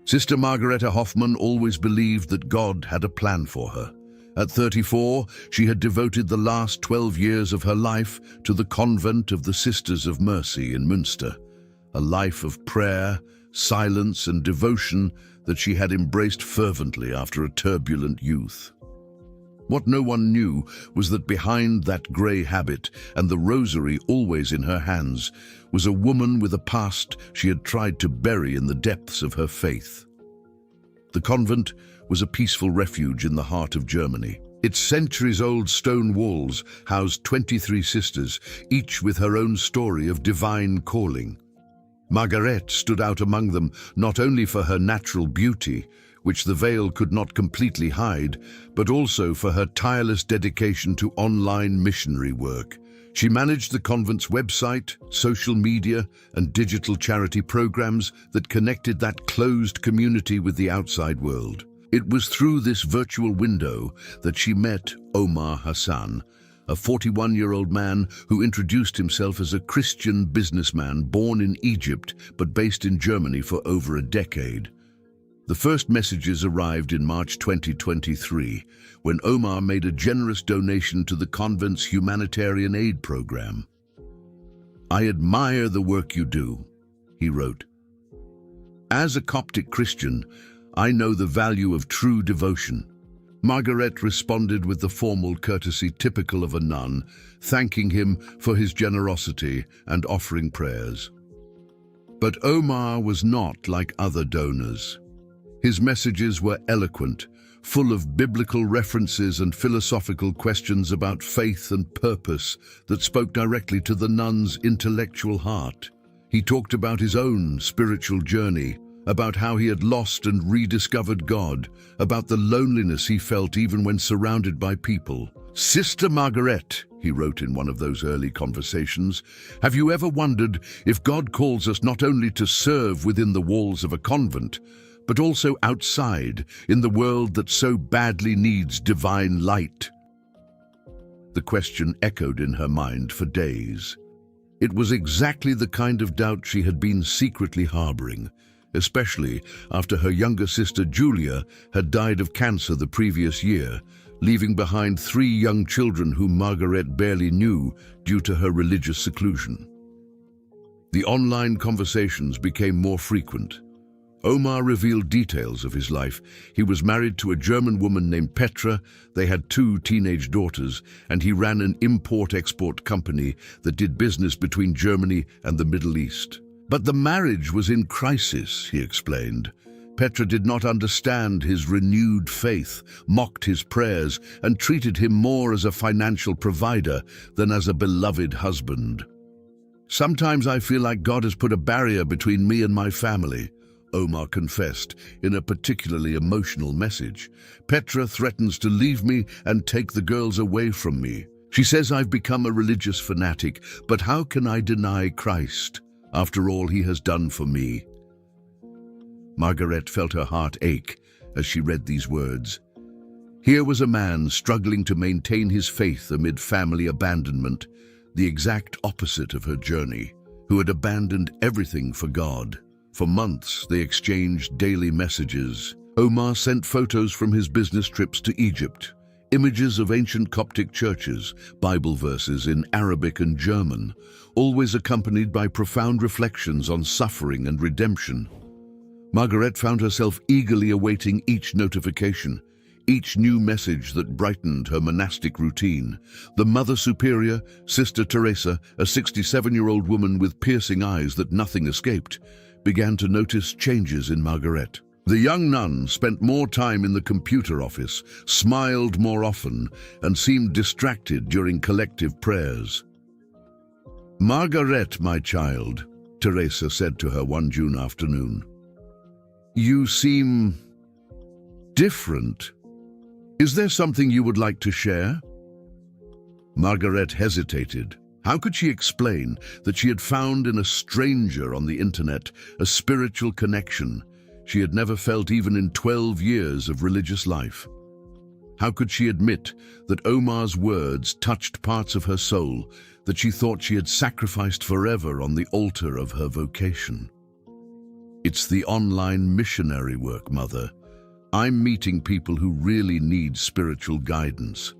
Sister Margareta Hoffman always believed that God had a plan for her. At 34, she had devoted the last 12 years of her life to the convent of the Sisters of Mercy in Münster, a life of prayer, silence, and devotion that she had embraced fervently after a turbulent youth. What no one knew was that behind that grey habit and the rosary always in her hands was a woman with a past she had tried to bury in the depths of her faith. The convent was a peaceful refuge in the heart of Germany. Its centuries-old stone walls housed 23 sisters, each with her own story of divine calling. Margaret stood out among them not only for her natural beauty, which the veil could not completely hide, but also for her tireless dedication to online missionary work. She managed the convent's website, social media, and digital charity programs that connected that closed community with the outside world. It was through this virtual window that she met Omar Hassan, a 41-year-old man who introduced himself as a Christian businessman born in Egypt but based in Germany for over a decade. The first messages arrived in March 2023, when Omar made a generous donation to the convent's humanitarian aid program. "I admire the work you do," he wrote. "As a Coptic Christian, I know the value of true devotion." Margaret responded with the formal courtesy typical of a nun, thanking him for his generosity and offering prayers. But Omar was not like other donors. His messages were eloquent, full of biblical references and philosophical questions about faith and purpose that spoke directly to the nun's intellectual heart. He talked about his own spiritual journey, about how he had lost and rediscovered God, about the loneliness he felt even when surrounded by people. "Sister Margaret," he wrote in one of those early conversations, "have you ever wondered if God calls us not only to serve within the walls of a convent, but also outside, in the world that so badly needs divine light?" The question echoed in her mind for days. It was exactly the kind of doubt she had been secretly harboring, especially after her younger sister Julia had died of cancer the previous year, leaving behind 3 young children whom Margaret barely knew due to her religious seclusion. The online conversations became more frequent. Omar revealed details of his life. He was married to a German woman named Petra, they had 2 teenage daughters, and he ran an import-export company that did business between Germany and the Middle East. But the marriage was in crisis, he explained. Petra did not understand his renewed faith, mocked his prayers, and treated him more as a financial provider than as a beloved husband. "Sometimes I feel like God has put a barrier between me and my family," Omar confessed in a particularly emotional message. "Petra threatens to leave me and take the girls away from me. She says I've become a religious fanatic, but how can I deny Christ after all he has done for me?" Margaret felt her heart ache as she read these words. Here was a man struggling to maintain his faith amid family abandonment, the exact opposite of her journey, who had abandoned everything for God. For months, they exchanged daily messages. Omar sent photos from his business trips to Egypt, images of ancient Coptic churches, Bible verses in Arabic and German, always accompanied by profound reflections on suffering and redemption. Margaret found herself eagerly awaiting each notification, each new message that brightened her monastic routine. The Mother Superior, Sister Teresa, a 67-year-old woman with piercing eyes that nothing escaped, began to notice changes in Margaret. The young nun spent more time in the computer office, smiled more often, and seemed distracted during collective prayers. "Margaret, my child," Teresa said to her one June afternoon, "you seem different. Is there something you would like to share?" Margaret hesitated. How could she explain that she had found in a stranger on the internet a spiritual connection she had never felt even in 12 years of religious life? How could she admit that Omar's words touched parts of her soul that she thought she had sacrificed forever on the altar of her vocation? It's the online missionary work, Mother. I'm meeting people who really need spiritual guidance.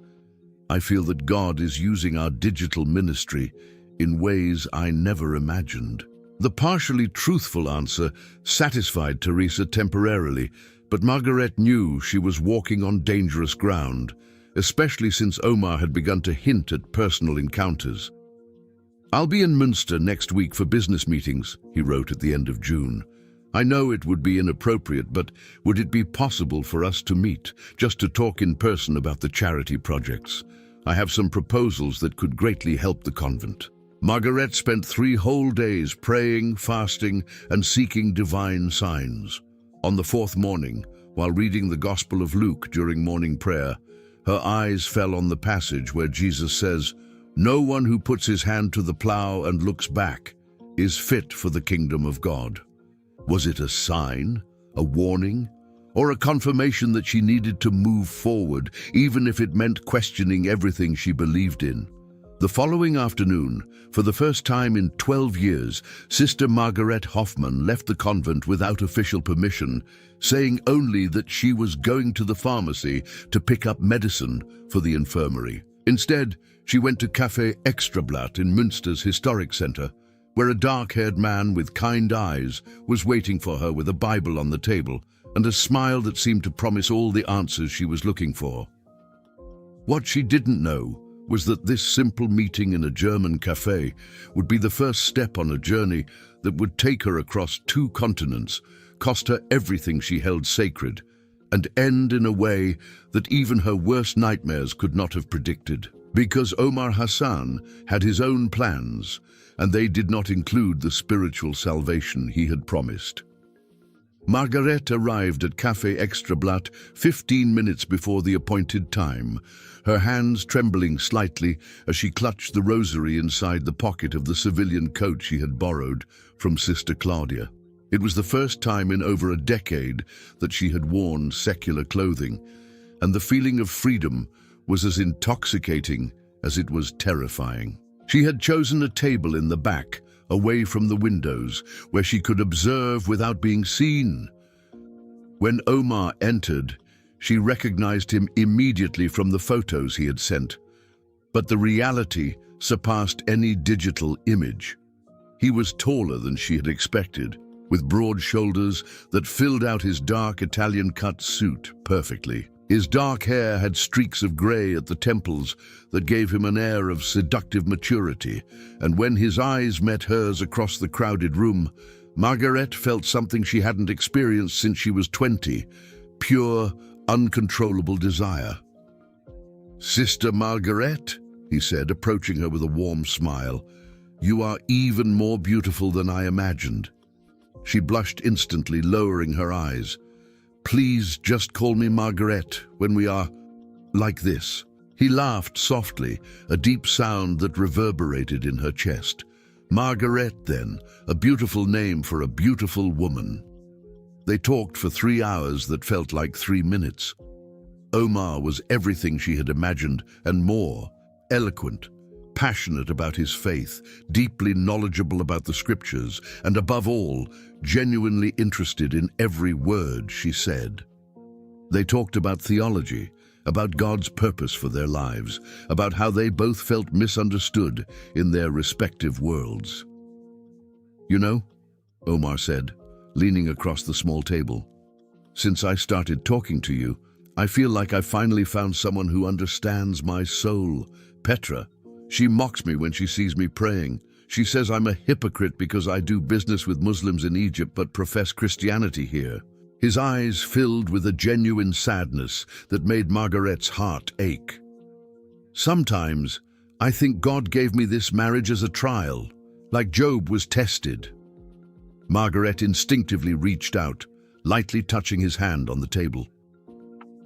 I feel that God is using our digital ministry in ways I never imagined. The partially truthful answer satisfied Teresa temporarily, but Margaret knew she was walking on dangerous ground, especially since Omar had begun to hint at personal encounters. "I'll be in Münster next week for business meetings," he wrote at the end of June. "I know it would be inappropriate, but would it be possible for us to meet, just to talk in person about the charity projects? I have some proposals that could greatly help the convent." Margaret spent 3 whole days praying, fasting, and seeking divine signs. On the 4th morning, while reading the Gospel of Luke during morning prayer, her eyes fell on the passage where Jesus says, "No one who puts his hand to the plow and looks back is fit for the kingdom of God." Was it a sign, a warning, or a confirmation that she needed to move forward, even if it meant questioning everything she believed in? The following afternoon, for the first time in 12 years, Sister Margaret Hoffmann left the convent without official permission, saying only that she was going to the pharmacy to pick up medicine for the infirmary. Instead, she went to Café Extrablatt in Münster's historic center, where a dark-haired man with kind eyes was waiting for her with a Bible on the table and a smile that seemed to promise all the answers she was looking for. What she didn't know was that this simple meeting in a German cafe would be the first step on a journey that would take her across 2 continents, cost her everything she held sacred, and end in a way that even her worst nightmares could not have predicted. Because Omar Hassan had his own plans, and they did not include the spiritual salvation he had promised. Margaret arrived at Café Extrablatt 15 minutes before the appointed time, her hands trembling slightly as she clutched the rosary inside the pocket of the civilian coat she had borrowed from Sister Claudia. It was the first time in over a decade that she had worn secular clothing, and the feeling of freedom was as intoxicating as it was terrifying. She had chosen a table in the back, away from the windows, where she could observe without being seen. When Omar entered, she recognized him immediately from the photos he had sent, but the reality surpassed any digital image. He was taller than she had expected, with broad shoulders that filled out his dark Italian-cut suit perfectly. His dark hair had streaks of gray at the temples that gave him an air of seductive maturity, and when his eyes met hers across the crowded room, Margaret felt something she hadn't experienced since she was 20, pure, uncontrollable desire. "Sister Margaret," he said, approaching her with a warm smile, "you are even more beautiful than I imagined." She blushed instantly, lowering her eyes. "Please just call me Margaret when we are like this." He laughed softly, a deep sound that reverberated in her chest. Margaret, then, a beautiful name for a beautiful woman. They talked for 3 hours that felt like 3 minutes. Omar was everything she had imagined and more: eloquent, passionate about his faith, deeply knowledgeable about the scriptures, and above all, genuinely interested in every word she said. They talked about theology, about God's purpose for their lives, about how they both felt misunderstood in their respective worlds. "You know," Omar said, leaning across the small table, "since I started talking to you, I feel like I finally found someone who understands my soul. Petra. She mocks me when she sees me praying. She says I'm a hypocrite because I do business with Muslims in Egypt but profess Christianity here." His eyes filled with a genuine sadness that made Margaret's heart ache. "Sometimes I think God gave me this marriage as a trial, like Job was tested." Margaret instinctively reached out, lightly touching his hand on the table.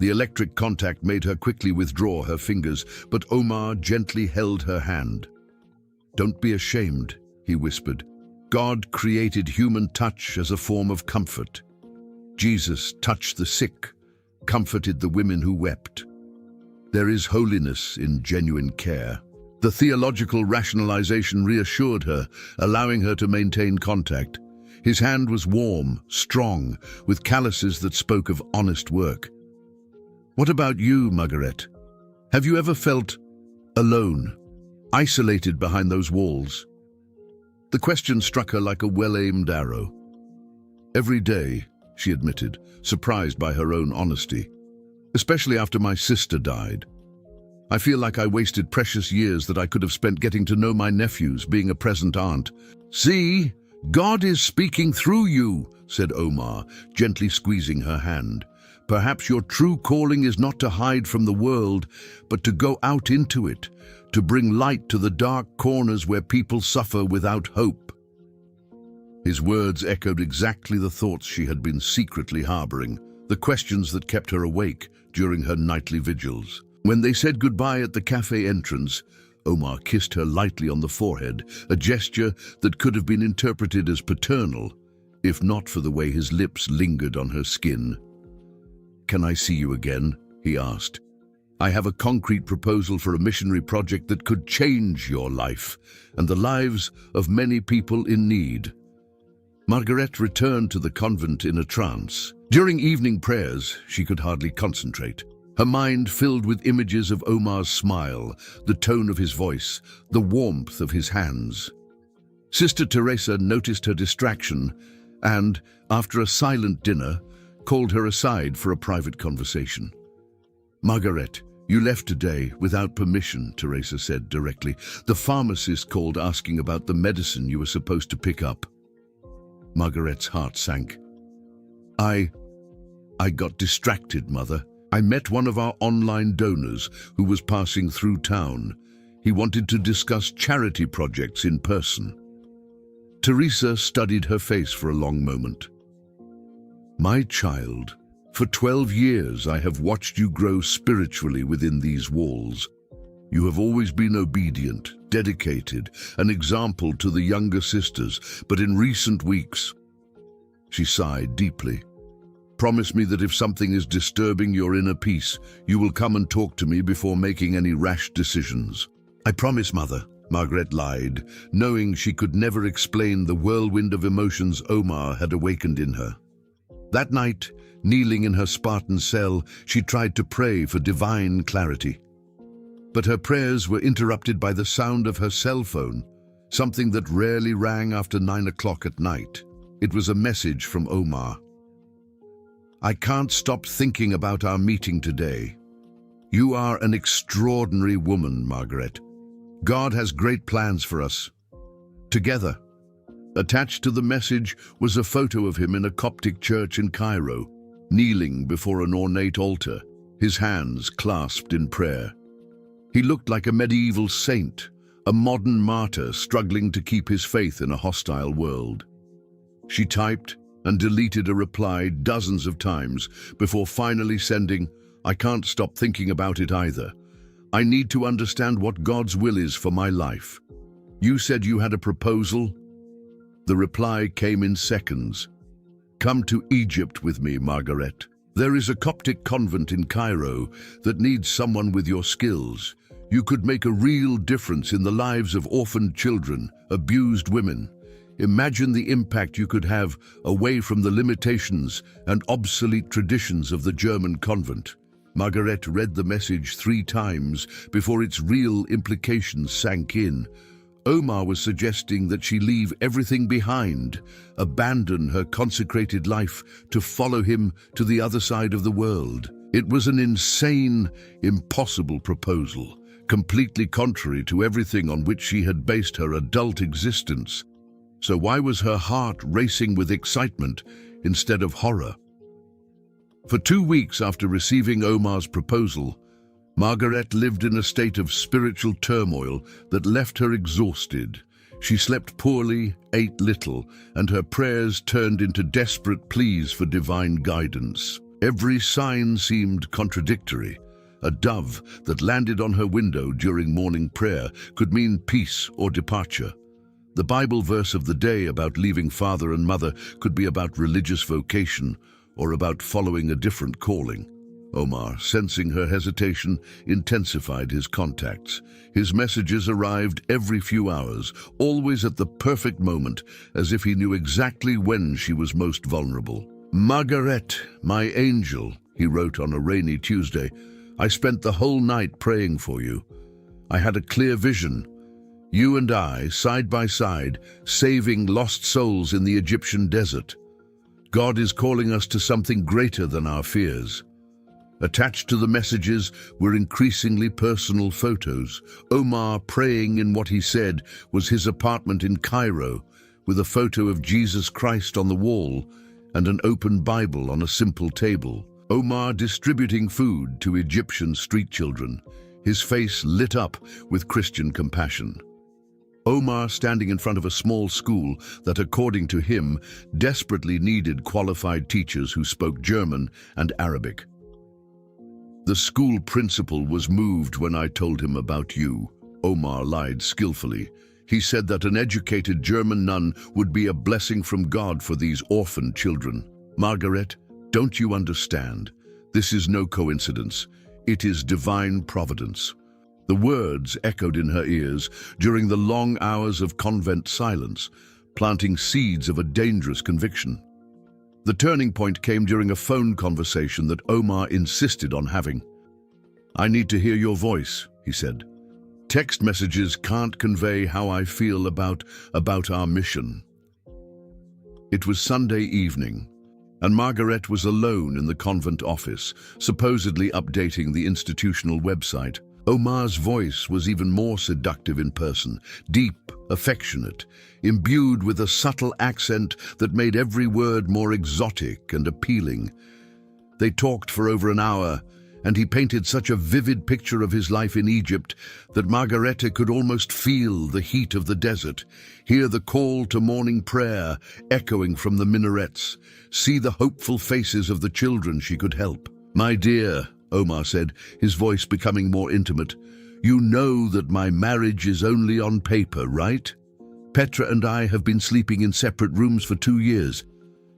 The electric contact made her quickly withdraw her fingers, but Omar gently held her hand. "Don't be ashamed," he whispered. "God created human touch as a form of comfort. Jesus touched the sick, comforted the women who wept. There is holiness in genuine care." The theological rationalization reassured her, allowing her to maintain contact. His hand was warm, strong, with calluses that spoke of honest work. "What about you, Margaret? Have you ever felt alone, isolated behind those walls?" The question struck her like a well-aimed arrow. "Every day," she admitted, surprised by her own honesty. "Especially after my sister died. I feel like I wasted precious years that I could have spent getting to know my nephews, being a present aunt." "See, God is speaking through you," said Omar, gently squeezing her hand. "Perhaps your true calling is not to hide from the world, but to go out into it, to bring light to the dark corners where people suffer without hope." His words echoed exactly the thoughts she had been secretly harboring, the questions that kept her awake during her nightly vigils. When they said goodbye at the cafe entrance, Omar kissed her lightly on the forehead, a gesture that could have been interpreted as paternal, if not for the way his lips lingered on her skin. "Can I see you again?" he asked. "I have a concrete proposal for a missionary project that could change your life and the lives of many people in need." Margaret returned to the convent in a trance. During evening prayers, she could hardly concentrate. Her mind filled with images of Omar's smile, the tone of his voice, the warmth of his hands. Sister Teresa noticed her distraction and, after a silent dinner, called her aside for a private conversation. "Margaret, you left today without permission," Teresa said directly. "The pharmacist called asking about the medicine you were supposed to pick up." Margaret's heart sank. I got distracted, Mother. I met one of our online donors who was passing through town. He wanted to discuss charity projects in person." Teresa studied her face for a long moment. "My child, for 12 years I have watched you grow spiritually within these walls. You have always been obedient, dedicated, an example to the younger sisters, but in recent weeks..." She sighed deeply. "Promise me that if something is disturbing your inner peace, you will come and talk to me before making any rash decisions." "I promise, Mother," Margaret lied, knowing she could never explain the whirlwind of emotions Omar had awakened in her. That night, kneeling in her Spartan cell, she tried to pray for divine clarity. But her prayers were interrupted by the sound of her cell phone, something that rarely rang after 9 o'clock at night. It was a message from Omar. "I can't stop thinking about our meeting today. You are an extraordinary woman, Margaret. God has great plans for us. Together." Attached to the message was a photo of him in a Coptic church in Cairo, kneeling before an ornate altar, his hands clasped in prayer. He looked like a medieval saint, a modern martyr struggling to keep his faith in a hostile world. She typed and deleted a reply dozens of times before finally sending, "I can't stop thinking about it either. I need to understand what God's will is for my life. You said you had a proposal?" The reply came in seconds. "Come to Egypt with me, Margaret. There is a Coptic convent in Cairo that needs someone with your skills. You could make a real difference in the lives of orphaned children, abused women. Imagine the impact you could have away from the limitations and obsolete traditions of the German convent." Margaret read the message 3 times before its real implications sank in. Omar was suggesting that she leave everything behind, abandon her consecrated life to follow him to the other side of the world. It was an insane, impossible proposal, completely contrary to everything on which she had based her adult existence. So why was her heart racing with excitement instead of horror? For 2 weeks after receiving Omar's proposal, Margaret lived in a state of spiritual turmoil that left her exhausted. She slept poorly, ate little, and her prayers turned into desperate pleas for divine guidance. Every sign seemed contradictory. A dove that landed on her window during morning prayer could mean peace or departure. The Bible verse of the day about leaving father and mother could be about religious vocation or about following a different calling. Omar, sensing her hesitation, intensified his contacts. His messages arrived every few hours, always at the perfect moment, as if he knew exactly when she was most vulnerable. "Margaret, my angel," he wrote on a rainy Tuesday, "I spent the whole night praying for you. I had a clear vision. You and I, side by side, saving lost souls in the Egyptian desert. God is calling us to something greater than our fears." Attached to the messages were increasingly personal photos. Omar, praying in what he said was his apartment in Cairo, with a photo of Jesus Christ on the wall and an open Bible on a simple table. Omar distributing food to Egyptian street children, his face lit up with Christian compassion. Omar standing in front of a small school that, according to him, desperately needed qualified teachers who spoke German and Arabic. "The school principal was moved when I told him about you," Omar lied skillfully. He said that an educated German nun would be a blessing from God for these orphan children. "Margaret, don't you understand? This is no coincidence. It is divine providence." The words echoed in her ears during the long hours of convent silence, planting seeds of a dangerous conviction. The turning point came during a phone conversation that Omar insisted on having. "I need to hear your voice," he said. "Text messages can't convey how I feel about our mission." It was Sunday evening, and Margaret was alone in the convent office, supposedly updating the institutional website. Omar's voice was even more seductive in person, deep, affectionate, imbued with a subtle accent that made every word more exotic and appealing. They talked for over an hour, and he painted such a vivid picture of his life in Egypt that Margareta could almost feel the heat of the desert, hear the call to morning prayer echoing from the minarets, see the hopeful faces of the children she could help. "My dear," Omar said, his voice becoming more intimate, "you know that my marriage is only on paper, right? Petra and I have been sleeping in separate rooms for 2 years.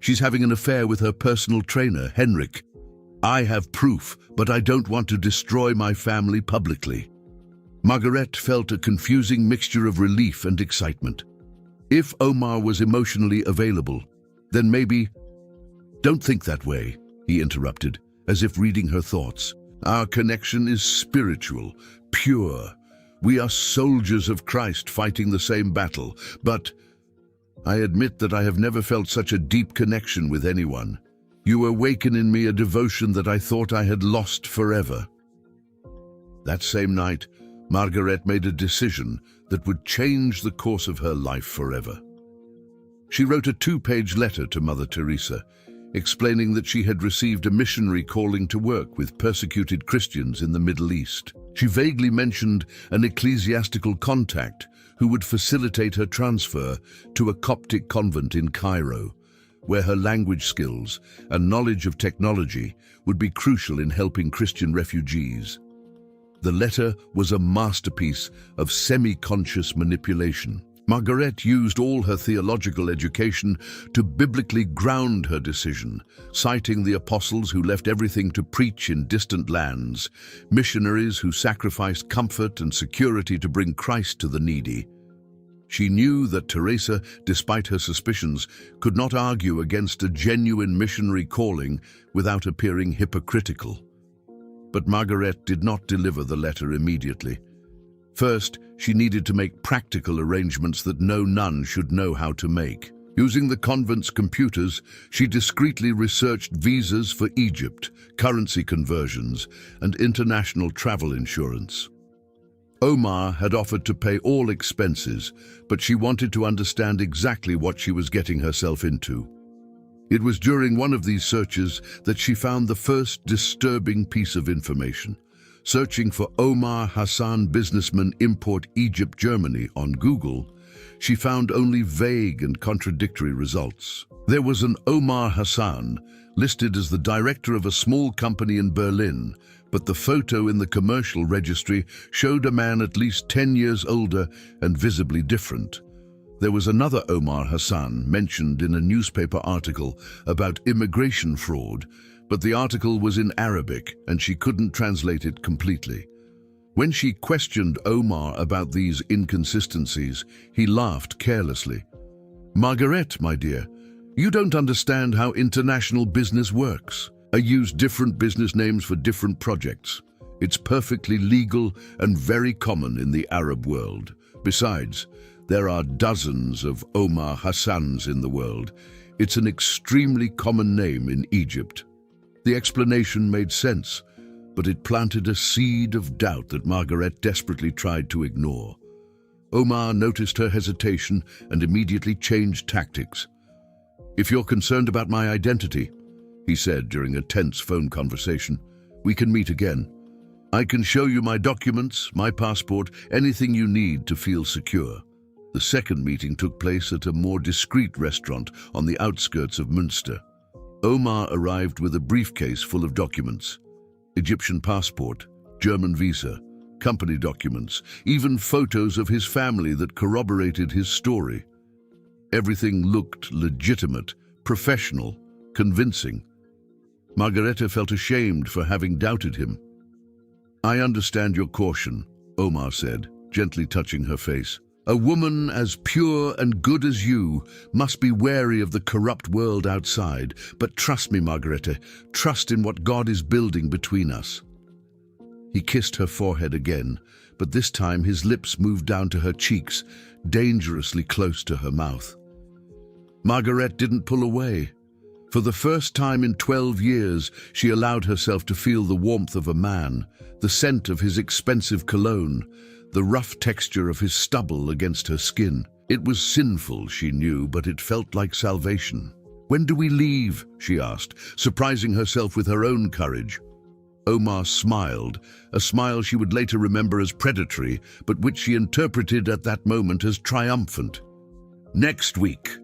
She's having an affair with her personal trainer, Henrik. I have proof, but I don't want to destroy my family publicly." Margaret felt a confusing mixture of relief and excitement. If Omar was emotionally available, then maybe— "Don't think that way," he interrupted, as if reading her thoughts. "Our connection is spiritual, pure. We are soldiers of Christ fighting the same battle, but I admit that I have never felt such a deep connection with anyone. You awaken in me a devotion that I thought I had lost forever." That same night, Margaret made a decision that would change the course of her life forever. She wrote a 2-page letter to Mother Teresa, explaining that she had received a missionary calling to work with persecuted Christians in the Middle East. She vaguely mentioned an ecclesiastical contact who would facilitate her transfer to a Coptic convent in Cairo, where her language skills and knowledge of technology would be crucial in helping Christian refugees. The letter was a masterpiece of semi-conscious manipulation. Margaret used all her theological education to biblically ground her decision, citing the apostles who left everything to preach in distant lands, missionaries who sacrificed comfort and security to bring Christ to the needy. She knew that Teresa, despite her suspicions, could not argue against a genuine missionary calling without appearing hypocritical. But Margaret did not deliver the letter immediately. First, she needed to make practical arrangements that no nun should know how to make. Using the convent's computers, she discreetly researched visas for Egypt, currency conversions, and international travel insurance. Omar had offered to pay all expenses, but she wanted to understand exactly what she was getting herself into. It was during one of these searches that she found the first disturbing piece of information. Searching for Omar Hassan businessman import Egypt Germany on Google, she found only vague and contradictory results. There was an Omar Hassan listed as the director of a small company in Berlin, but the photo in the commercial registry showed a man at least 10 years older and visibly different. There was another Omar Hassan mentioned in a newspaper article about immigration fraud, but the article was in Arabic and she couldn't translate it completely. When she questioned Omar about these inconsistencies, he laughed carelessly. "Margaret, my dear, you don't understand how international business works. I use different business names for different projects. It's perfectly legal and very common in the Arab world. Besides, there are dozens of Omar Hassans in the world. It's an extremely common name in Egypt." The explanation made sense, but it planted a seed of doubt that Margaret desperately tried to ignore. Omar noticed her hesitation and immediately changed tactics. "If you're concerned about my identity," he said during a tense phone conversation, "we can meet again. I can show you my documents, my passport, anything you need to feel secure." The second meeting took place at a more discreet restaurant on the outskirts of Münster. Omar arrived with a briefcase full of documents: Egyptian passport, German visa, company documents, even photos of his family that corroborated his story. Everything looked legitimate, professional, convincing. Margareta felt ashamed for having doubted him. "I understand your caution," Omar said, gently touching her face. "A woman as pure and good as you must be wary of the corrupt world outside. But trust me, Margareta, trust in what God is building between us." He kissed her forehead again, but this time his lips moved down to her cheeks, dangerously close to her mouth. Margaret didn't pull away. For the first time in 12 years, she allowed herself to feel the warmth of a man, the scent of his expensive cologne, the rough texture of his stubble against her skin. It was sinful, she knew, but it felt like salvation. "When do we leave?" she asked, surprising herself with her own courage. Omar smiled, a smile she would later remember as predatory, but which she interpreted at that moment as triumphant. "Next week.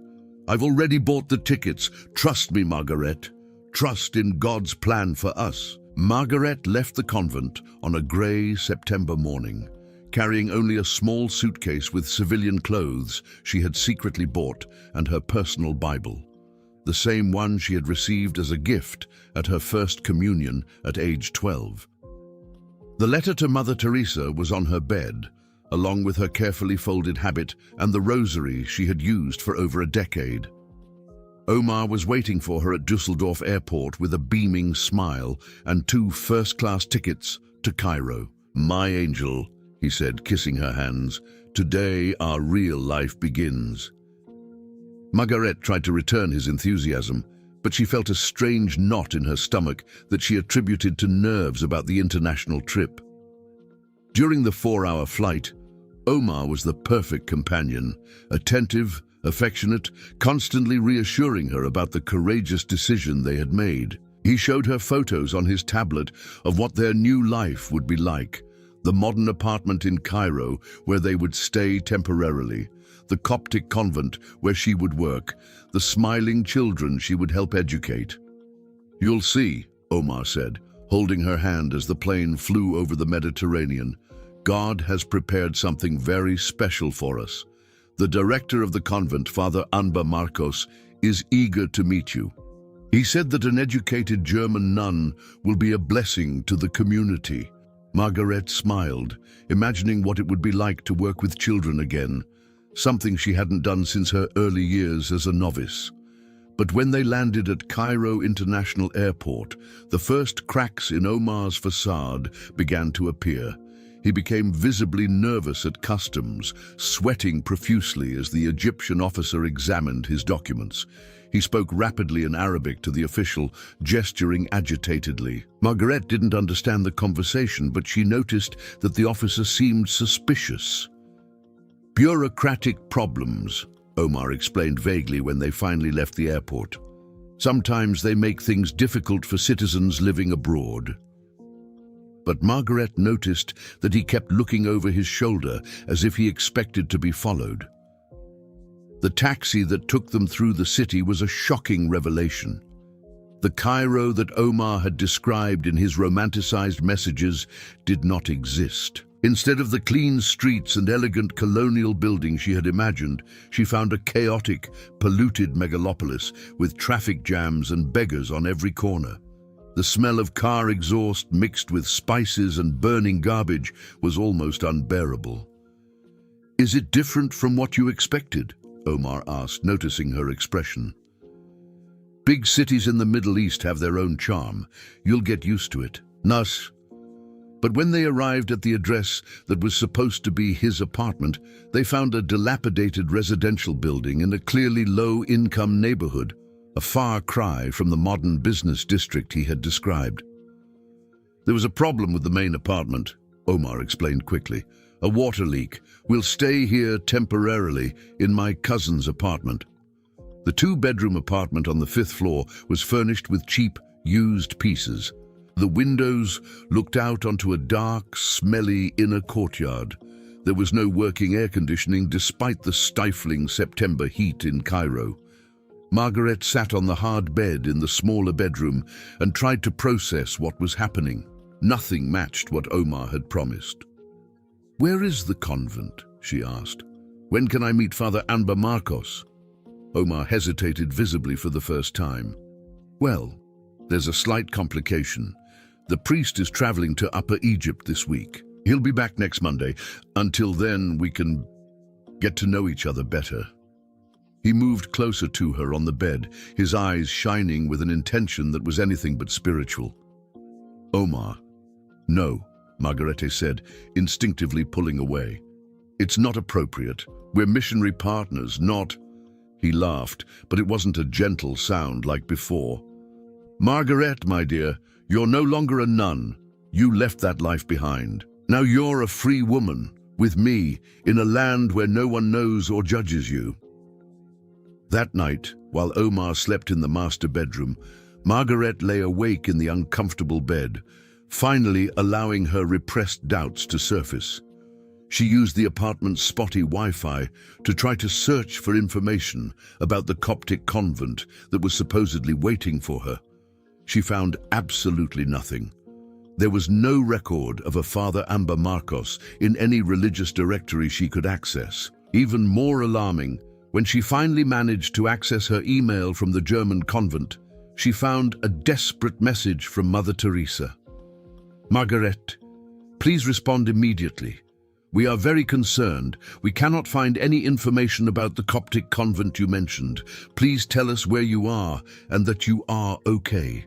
I've already bought the tickets. Trust me, Margaret. Trust in God's plan for us." Margaret left the convent on a grey September morning, carrying only a small suitcase with civilian clothes she had secretly bought and her personal Bible, the same one she had received as a gift at her first communion at age 12. The letter to Mother Teresa was on her bed, along with her carefully folded habit and the rosary she had used for over a decade. Omar was waiting for her at Düsseldorf airport with a beaming smile and 2 first-class tickets to Cairo. "My angel," he said, kissing her hands, "today our real life begins." Margaret tried to return his enthusiasm, but she felt a strange knot in her stomach that she attributed to nerves about the international trip. During the 4-hour flight, Omar was the perfect companion, attentive, affectionate, constantly reassuring her about the courageous decision they had made. He showed her photos on his tablet of what their new life would be like: the modern apartment in Cairo where they would stay temporarily, the Coptic convent where she would work, the smiling children she would help educate. "You'll see," Omar said, holding her hand as the plane flew over the Mediterranean. "God has prepared something very special for us. The director of the convent, Father Anba Marcos, is eager to meet you. He said that an educated German nun will be a blessing to the community." Margaret smiled, imagining what it would be like to work with children again, something she hadn't done since her early years as a novice. But when they landed at Cairo International Airport, the first cracks in Omar's facade began to appear. He became visibly nervous at customs, sweating profusely as the Egyptian officer examined his documents. He spoke rapidly in Arabic to the official, gesturing agitatedly. Margaret didn't understand the conversation, but she noticed that the officer seemed suspicious. "Bureaucratic problems," Omar explained vaguely when they finally left the airport. "Sometimes they make things difficult for citizens living abroad." But Margaret noticed that he kept looking over his shoulder as if he expected to be followed. The taxi that took them through the city was a shocking revelation. The Cairo that Omar had described in his romanticized messages did not exist. Instead of the clean streets and elegant colonial buildings she had imagined, she found a chaotic, polluted megalopolis with traffic jams and beggars on every corner. The smell of car exhaust mixed with spices and burning garbage was almost unbearable. "Is it different from what you expected?" Omar asked, noticing her expression. "Big cities in the Middle East have their own charm. You'll get used to it." "Nas." But when they arrived at the address that was supposed to be his apartment, they found a dilapidated residential building in a clearly low-income neighborhood, a far cry from the modern business district he had described. "There was a problem with the main apartment," Omar explained quickly. "A water leak. We'll stay here temporarily in my cousin's apartment." The two-bedroom apartment on the 5th floor was furnished with cheap, used pieces. The windows looked out onto a dark, smelly inner courtyard. There was no working air conditioning despite the stifling September heat in Cairo. Margaret sat on the hard bed in the smaller bedroom and tried to process what was happening. Nothing matched what Omar had promised. "Where is the convent?" she asked. "When can I meet Father Anba Marcos?" Omar hesitated visibly for the first time. "Well, there's a slight complication. The priest is traveling to Upper Egypt this week. He'll be back next Monday. Until then, we can get to know each other better." He moved closer to her on the bed, his eyes shining with an intention that was anything but spiritual. "Omar." "No," Margarete said, instinctively pulling away. "It's not appropriate. We're missionary partners, not—" He laughed, but it wasn't a gentle sound like before. "Margaret, my dear, you're no longer a nun. You left that life behind. Now you're a free woman, with me, in a land where no one knows or judges you." That night, while Omar slept in the master bedroom, Margaret lay awake in the uncomfortable bed, finally allowing her repressed doubts to surface. She used the apartment's spotty Wi-Fi to try to search for information about the Coptic convent that was supposedly waiting for her. She found absolutely nothing. There was no record of a Father Anba Marcos in any religious directory she could access. Even more alarming, when she finally managed to access her email from the German convent, she found a desperate message from Mother Teresa. "Margaret, please respond immediately. We are very concerned. We cannot find any information about the Coptic convent you mentioned. Please tell us where you are and that you are okay."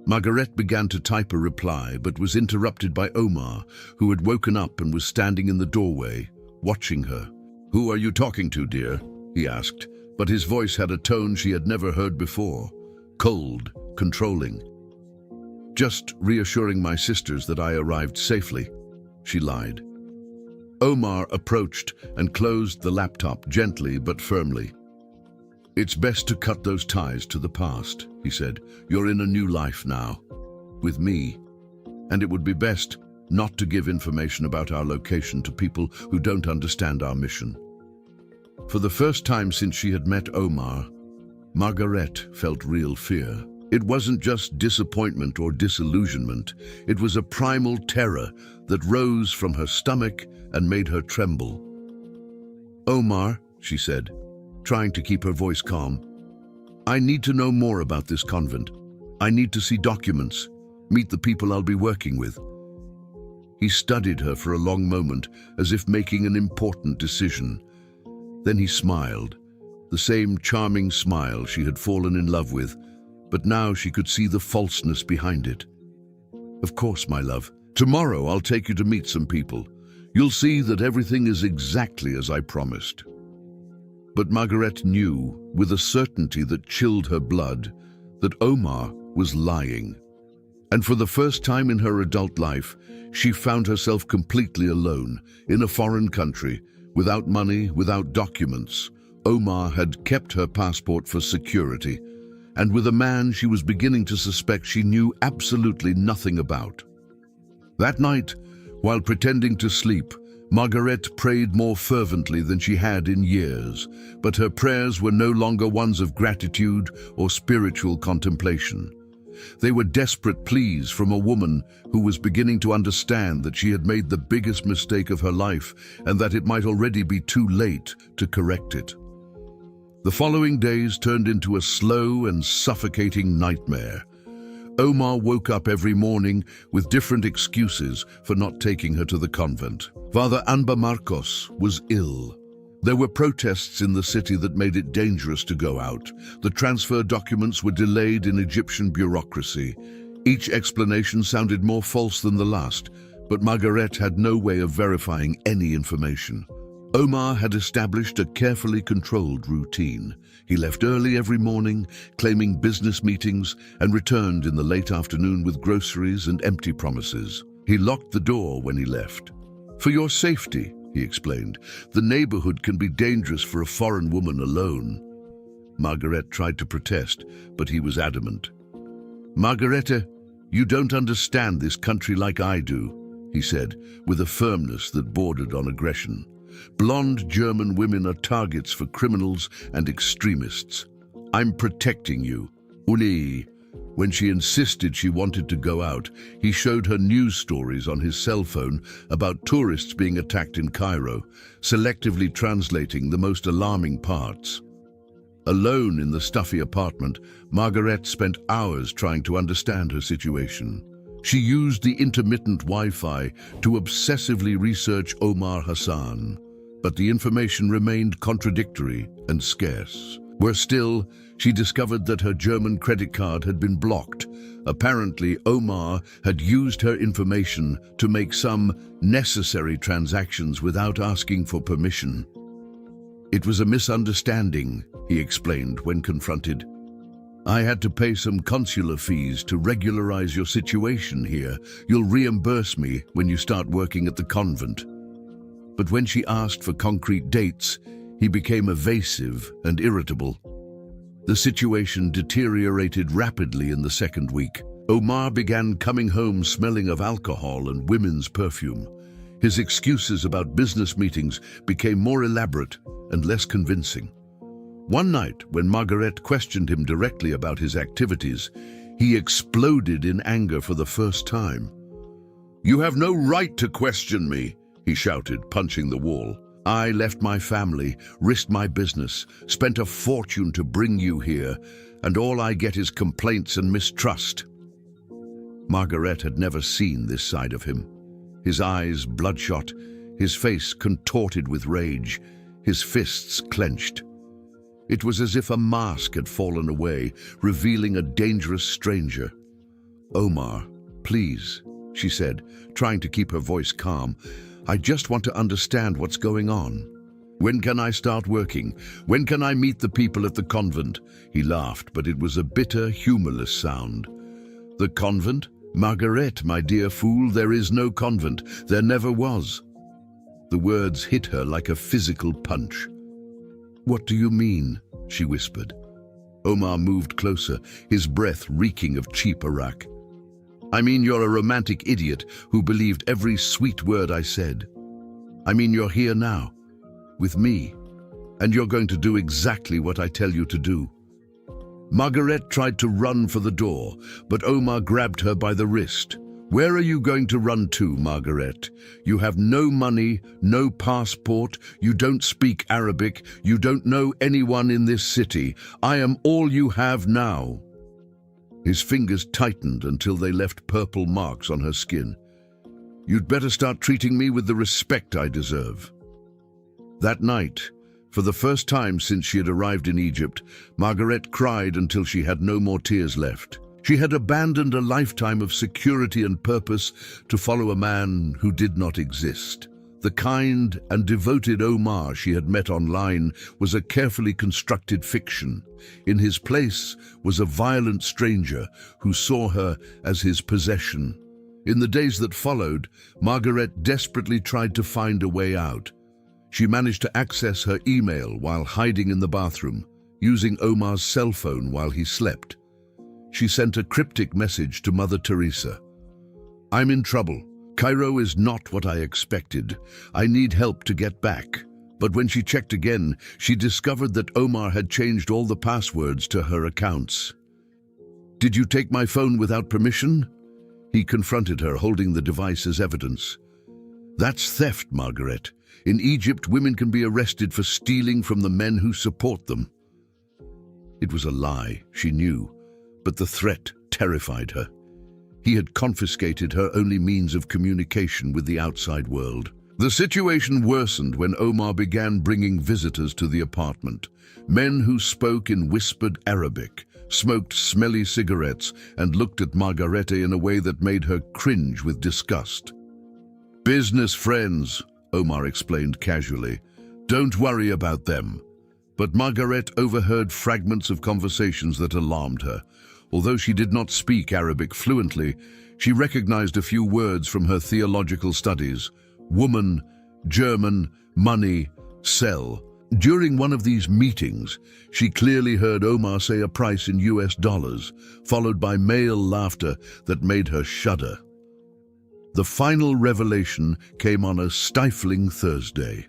Margaret began to type a reply, but was interrupted by Omar, who had woken up and was standing in the doorway, watching her. "Who are you talking to, dear?" he asked, but his voice had a tone she had never heard before. Cold, controlling. "Just reassuring my sisters that I arrived safely," she lied. Omar approached and closed the laptop gently but firmly. "It's best to cut those ties to the past," he said. "You're in a new life now, with me, and it would be best not to give information about our location to people who don't understand our mission." For the first time since she had met Omar, Margaret felt real fear. It wasn't just disappointment or disillusionment. It was a primal terror that rose from her stomach and made her tremble. "Omar," she said, trying to keep her voice calm, "I need to know more about this convent. I need to see documents, meet the people I'll be working with." He studied her for a long moment, as if making an important decision. Then he smiled, the same charming smile she had fallen in love with, but now she could see the falseness behind it. "Of course, my love. Tomorrow I'll take you to meet some people. You'll see that everything is exactly as I promised." But Margaret knew, with a certainty that chilled her blood, that Omar was lying. And for the first time in her adult life, she found herself completely alone, in a foreign country, without money, without documents. Omar had kept her passport for security, and with a man she was beginning to suspect she knew absolutely nothing about. That night, while pretending to sleep, Margaret prayed more fervently than she had in years, but her prayers were no longer ones of gratitude or spiritual contemplation. They were desperate pleas from a woman who was beginning to understand that she had made the biggest mistake of her life and that it might already be too late to correct it. The following days turned into a slow and suffocating nightmare. Omar woke up every morning with different excuses for not taking her to the convent. Father Anba Marcos was ill. There were protests in the city that made it dangerous to go out. The transfer documents were delayed in Egyptian bureaucracy. Each explanation sounded more false than the last, but Margaret had no way of verifying any information. Omar had established a carefully controlled routine. He left early every morning, claiming business meetings, and returned in the late afternoon with groceries and empty promises. He locked the door when he left. "For your safety," he explained. "The neighborhood can be dangerous for a foreign woman alone." Margaret tried to protest, but he was adamant. "Margarete, you don't understand this country like I do," he said, with a firmness that bordered on aggression. "Blonde German women are targets for criminals and extremists. I'm protecting you. Uli." When she insisted she wanted to go out, he showed her news stories on his cell phone about tourists being attacked in Cairo, selectively translating the most alarming parts. Alone in the stuffy apartment, Margaret spent hours trying to understand her situation. She used the intermittent Wi-Fi to obsessively research Omar Hassan, but the information remained contradictory and scarce. Worse still, she discovered that her German credit card had been blocked. Apparently, Omar had used her information to make some necessary transactions without asking for permission. "It was a misunderstanding," he explained when confronted. "I had to pay some consular fees to regularize your situation here. You'll reimburse me when you start working at the convent." But when she asked for concrete dates, he became evasive and irritable. The situation deteriorated rapidly in the second week. Omar began coming home smelling of alcohol and women's perfume. His excuses about business meetings became more elaborate and less convincing. One night, when Margaret questioned him directly about his activities, he exploded in anger for the first time. "You have no right to question me," he shouted, punching the wall. "I left my family, risked my business, spent a fortune to bring you here, and all I get is complaints and mistrust." Margaret had never seen this side of him. His eyes bloodshot, his face contorted with rage, his fists clenched. It was as if a mask had fallen away, revealing a dangerous stranger. "Omar, please," she said, trying to keep her voice calm. "I just want to understand what's going on. When can I start working? When can I meet the people at the convent?" He laughed, but it was a bitter, humorless sound. "The convent? Margaret, my dear fool, there is no convent. There never was." The words hit her like a physical punch. "What do you mean?" she whispered. Omar moved closer, his breath reeking of cheap arak. "I mean you're a romantic idiot who believed every sweet word I said. I mean you're here now, with me, and you're going to do exactly what I tell you to do." Margaret tried to run for the door, but Omar grabbed her by the wrist. "Where are you going to run to, Margaret? You have no money, no passport, you don't speak Arabic, you don't know anyone in this city. I am all you have now." His fingers tightened until they left purple marks on her skin. "You'd better start treating me with the respect I deserve." That night, for the first time since she had arrived in Egypt, Margaret cried until she had no more tears left. She had abandoned a lifetime of security and purpose to follow a man who did not exist. The kind and devoted Omar she had met online was a carefully constructed fiction. In his place was a violent stranger who saw her as his possession. In the days that followed, Margaret desperately tried to find a way out. She managed to access her email while hiding in the bathroom, using Omar's cell phone while he slept. She sent a cryptic message to Mother Teresa. "I'm in trouble. Cairo is not what I expected. I need help to get back." But when she checked again, she discovered that Omar had changed all the passwords to her accounts. "Did you take my phone without permission?" He confronted her, holding the device as evidence. "That's theft, Margaret. In Egypt, women can be arrested for stealing from the men who support them." It was a lie, she knew, but the threat terrified her. He had confiscated her only means of communication with the outside world. The situation worsened when Omar began bringing visitors to the apartment. Men who spoke in whispered Arabic, smoked smelly cigarettes, and looked at Margarete in a way that made her cringe with disgust. "Business friends," Omar explained casually. "Don't worry about them." But Margarete overheard fragments of conversations that alarmed her. Although she did not speak Arabic fluently, she recognized a few words from her theological studies: woman, German, money, sell. During one of these meetings, she clearly heard Omar say a price in US dollars, followed by male laughter that made her shudder. The final revelation came on a stifling Thursday.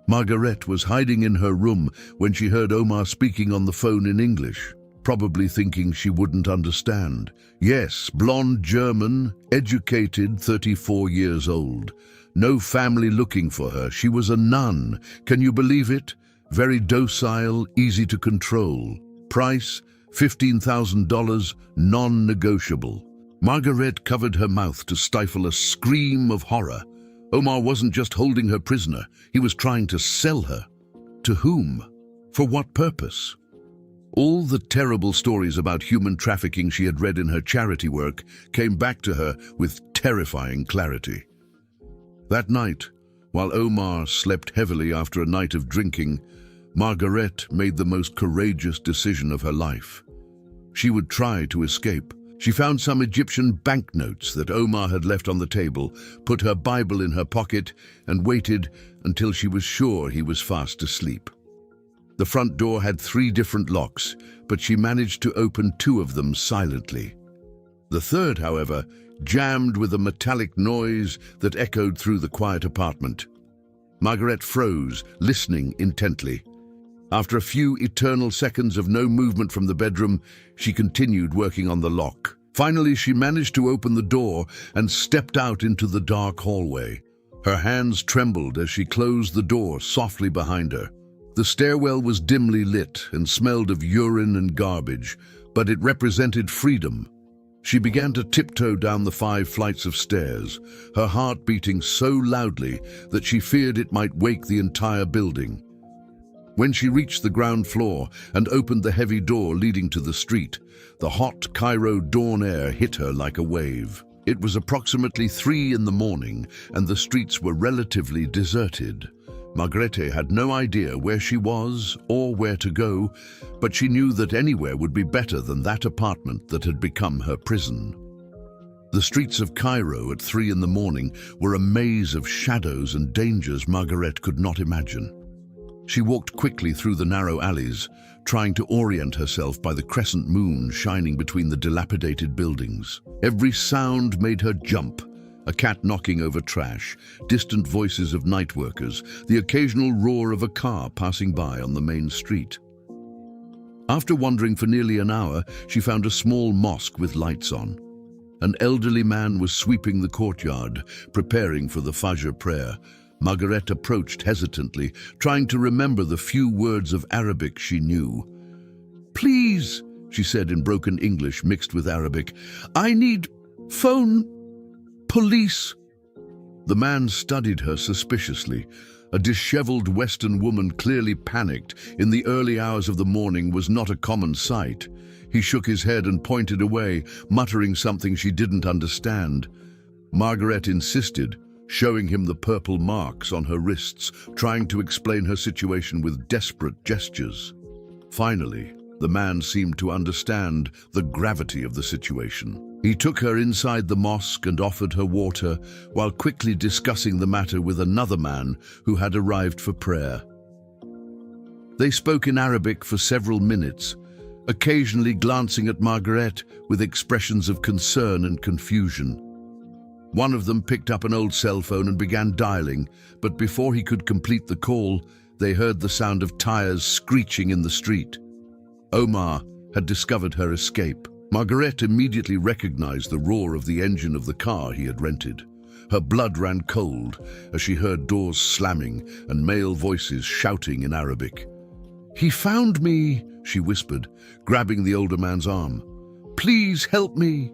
Margarete was hiding in her room when she heard Omar speaking on the phone in English, probably thinking she wouldn't understand. Yes, blonde German, educated, 34 years old. No family looking for her. She was a nun. Can you believe it? Very docile, easy to control. Price, $15,000, non-negotiable. Margarete covered her mouth to stifle a scream of horror. Omar wasn't just holding her prisoner. He was trying to sell her. To whom? For what purpose? All the terrible stories about human trafficking she had read in her charity work came back to her with terrifying clarity. That night, while Omar slept heavily after a night of drinking, Margarete made the most courageous decision of her life. She would try to escape. She found some Egyptian banknotes that Omar had left on the table, put her Bible in her pocket, and waited until she was sure he was fast asleep. The front door had 3 different locks, but she managed to open 2 of them silently. The third, however, jammed with a metallic noise that echoed through the quiet apartment. Margarete froze, listening intently. After a few eternal seconds of no movement from the bedroom, she continued working on the lock. Finally, she managed to open the door and stepped out into the dark hallway. Her hands trembled as she closed the door softly behind her. The stairwell was dimly lit and smelled of urine and garbage, but it represented freedom. She began to tiptoe down the 5 flights of stairs, her heart beating so loudly that she feared it might wake the entire building. When she reached the ground floor and opened the heavy door leading to the street, the hot Cairo dawn air hit her like a wave. It was approximately 3 in the morning, and the streets were relatively deserted. Margarete had no idea where she was or where to go, but she knew that anywhere would be better than that apartment that had become her prison. The streets of Cairo at 3 in the morning were a maze of shadows and dangers Margarete could not imagine. She walked quickly through the narrow alleys, trying to orient herself by the crescent moon shining between the dilapidated buildings. Every sound made her jump. A cat knocking over trash, distant voices of night workers, the occasional roar of a car passing by on the main street. After wandering for nearly an hour, she found a small mosque with lights on. An elderly man was sweeping the courtyard, preparing for the Fajr prayer. Margarete approached hesitantly, trying to remember the few words of Arabic she knew. "Please," she said in broken English mixed with Arabic, "I need phone police." The man studied her suspiciously. A disheveled Western woman, clearly panicked in the early hours of the morning, was not a common sight. He shook his head and pointed away, muttering something she didn't understand. Margarete insisted, showing him the purple marks on her wrists, trying to explain her situation with desperate gestures. Finally, the man seemed to understand the gravity of the situation. He took her inside the mosque and offered her water, while quickly discussing the matter with another man who had arrived for prayer. They spoke in Arabic for several minutes, occasionally glancing at Margarete with expressions of concern and confusion. One of them picked up an old cell phone and began dialing, but before he could complete the call, they heard the sound of tires screeching in the street. Omar had discovered her escape. Margarete immediately recognized the roar of the engine of the car he had rented. Her blood ran cold as she heard doors slamming and male voices shouting in Arabic. "He found me," she whispered, grabbing the older man's arm. please help me."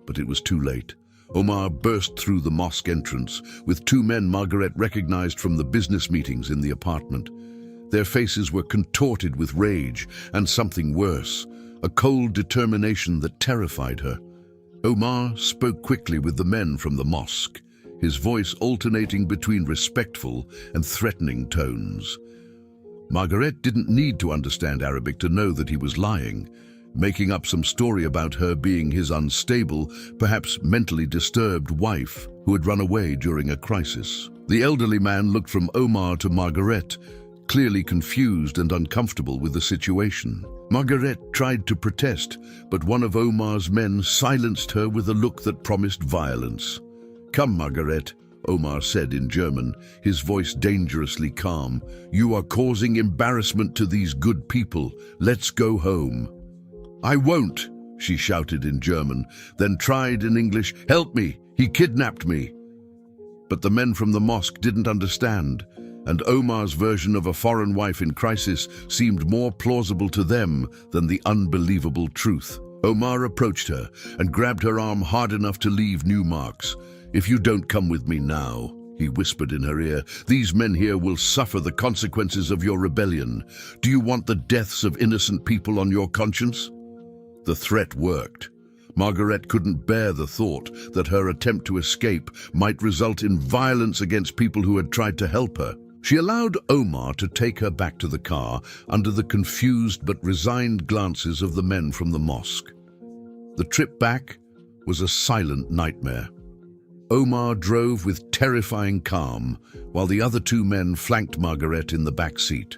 But it was too late. Omar burst through the mosque entrance with two men Margaret recognized from the business meetings in the apartment. Their faces were contorted with rage and something worse, a cold determination that terrified her. Omar spoke quickly with the men from the mosque, his voice alternating between respectful and threatening tones. Margaret didn't need to understand Arabic to know that he was lying, making up some story about her being his unstable, perhaps mentally disturbed wife who had run away during a crisis. The elderly man looked from Omar to Margaret, clearly confused and uncomfortable with the situation. Margaret tried to protest, but one of Omar's men silenced her with a look that promised violence. "Come, Margaret," Omar said in German, his voice dangerously calm. "You are causing embarrassment to these good people. Let's go home." "I won't," she shouted in German, then tried in English, "Help me, he kidnapped me." But the men from the mosque didn't understand, and Omar's version of a foreign wife in crisis seemed more plausible to them than the unbelievable truth. Omar approached her and grabbed her arm hard enough to leave new marks. "If you don't come with me now," he whispered in her ear, "these men here will suffer the consequences of your rebellion. Do you want the deaths of innocent people on your conscience?" The threat worked. Margaret couldn't bear the thought that her attempt to escape might result in violence against people who had tried to help her. She allowed Omar to take her back to the car under the confused but resigned glances of the men from the mosque. The trip back was a silent nightmare. Omar drove with terrifying calm, while the other two men flanked Margaret in the back seat.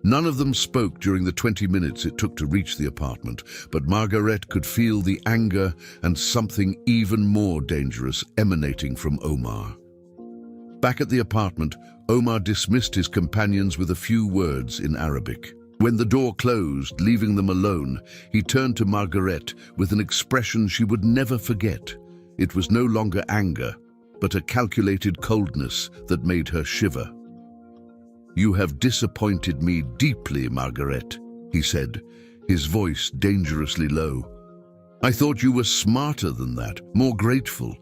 None of them spoke during the 20 minutes it took to reach the apartment, but Margaret could feel the anger and something even more dangerous emanating from Omar. Back at the apartment, Omar dismissed his companions with a few words in Arabic. When the door closed, leaving them alone, he turned to Margaret with an expression she would never forget. It was no longer anger, but a calculated coldness that made her shiver. "You have disappointed me deeply, Margaret," he said, his voice dangerously low. "I thought you were smarter than that, more grateful."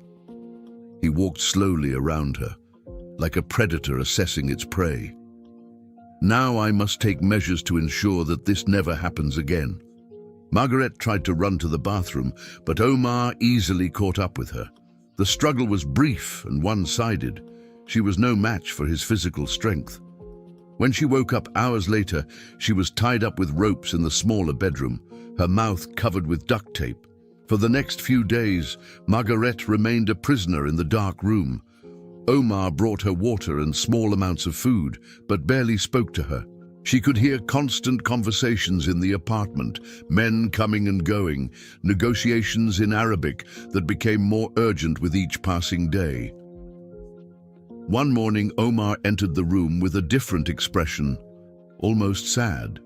He walked slowly around her, like a predator assessing its prey. "Now I must take measures to ensure that this never happens again." Margaret tried to run to the bathroom, but Omar easily caught up with her. The struggle was brief and one-sided. She was no match for his physical strength. When she woke up hours later, she was tied up with ropes in the smaller bedroom, her mouth covered with duct tape. For the next few days, Margaret remained a prisoner in the dark room. Omar brought her water and small amounts of food, but barely spoke to her. She could hear constant conversations in the apartment, men coming and going, negotiations in Arabic that became more urgent with each passing day. One morning, Omar entered the room with a different expression, almost sad.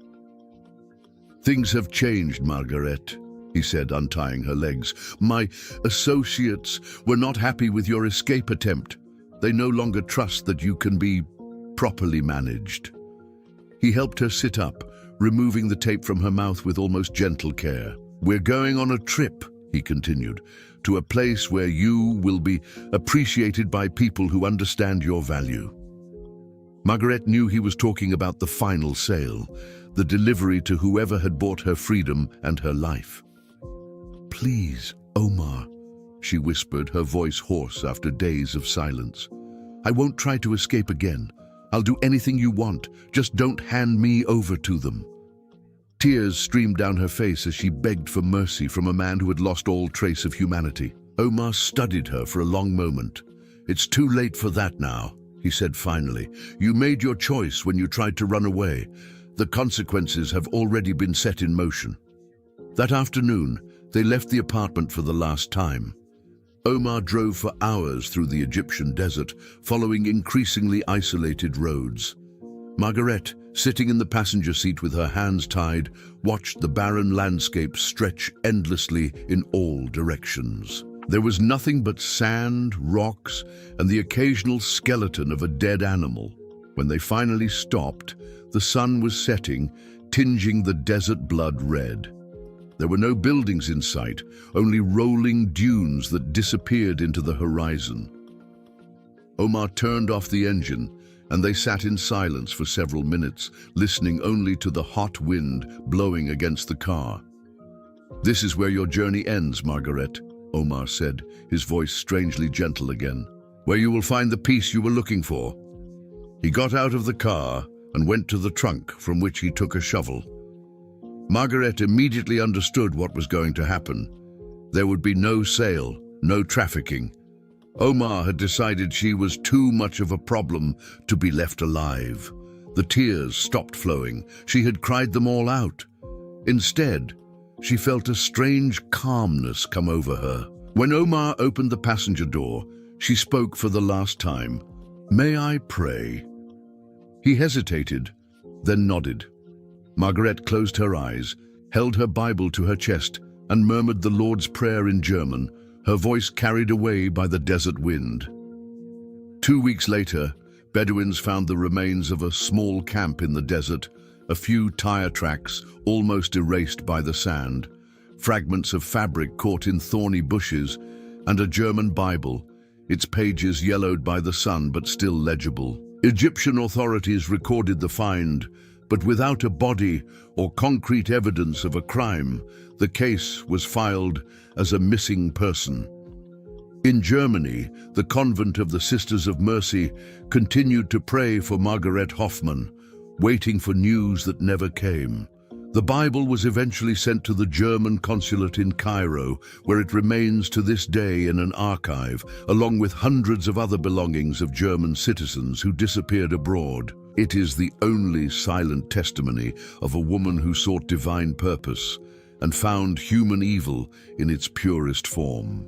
"Things have changed, Margaret," he said, untying her legs. "My associates were not happy with your escape attempt. They no longer trust that you can be properly managed." He helped her sit up, removing the tape from her mouth with almost gentle care. "We're going on a trip," he continued, "to a place where you will be appreciated by people who understand your value." Margaret knew he was talking about the final sale, the delivery to whoever had bought her freedom and her life. "Please, Omar," she whispered, her voice hoarse after days of silence. "I won't try to escape again. I'll do anything you want. Just don't hand me over to them." Tears streamed down her face as she begged for mercy from a man who had lost all trace of humanity. Omar studied her for a long moment. "It's too late for that now," he said finally. "You made your choice when you tried to run away. The consequences have already been set in motion." That afternoon, they left the apartment for the last time. Omar drove for hours through the Egyptian desert, following increasingly isolated roads. Margaret, sitting in the passenger seat with her hands tied, watched the barren landscape stretch endlessly in all directions. There was nothing but sand, rocks, and the occasional skeleton of a dead animal. When they finally stopped, the sun was setting, tinging the desert blood red. There were no buildings in sight, only rolling dunes that disappeared into the horizon. Omar turned off the engine, and they sat in silence for several minutes, listening only to the hot wind blowing against the car. "This is where your journey ends, Margaret," Omar said, his voice strangely gentle again. "Where you will find the peace you were looking for." He got out of the car and went to the trunk, from which he took a shovel. Margaret immediately understood what was going to happen. There would be no sale, no trafficking. Omar had decided she was too much of a problem to be left alive. The tears stopped flowing. She had cried them all out. Instead, she felt a strange calmness come over her. When Omar opened the passenger door, she spoke for the last time. "May I pray?" He hesitated, then nodded. Margaret closed her eyes, held her Bible to her chest, and murmured the Lord's Prayer in German, her voice carried away by the desert wind. 2 weeks later, Bedouins found the remains of a small camp in the desert, a few tire tracks almost erased by the sand, fragments of fabric caught in thorny bushes, and a German Bible, its pages yellowed by the sun but still legible. Egyptian authorities recorded the find, but without a body or concrete evidence of a crime, the case was filed as a missing person. In Germany, the convent of the Sisters of Mercy continued to pray for Margaret Hoffmann, waiting for news that never came. The Bible was eventually sent to the German consulate in Cairo, where it remains to this day in an archive, along with hundreds of other belongings of German citizens who disappeared abroad. It is the only silent testimony of a woman who sought divine purpose and found human evil in its purest form.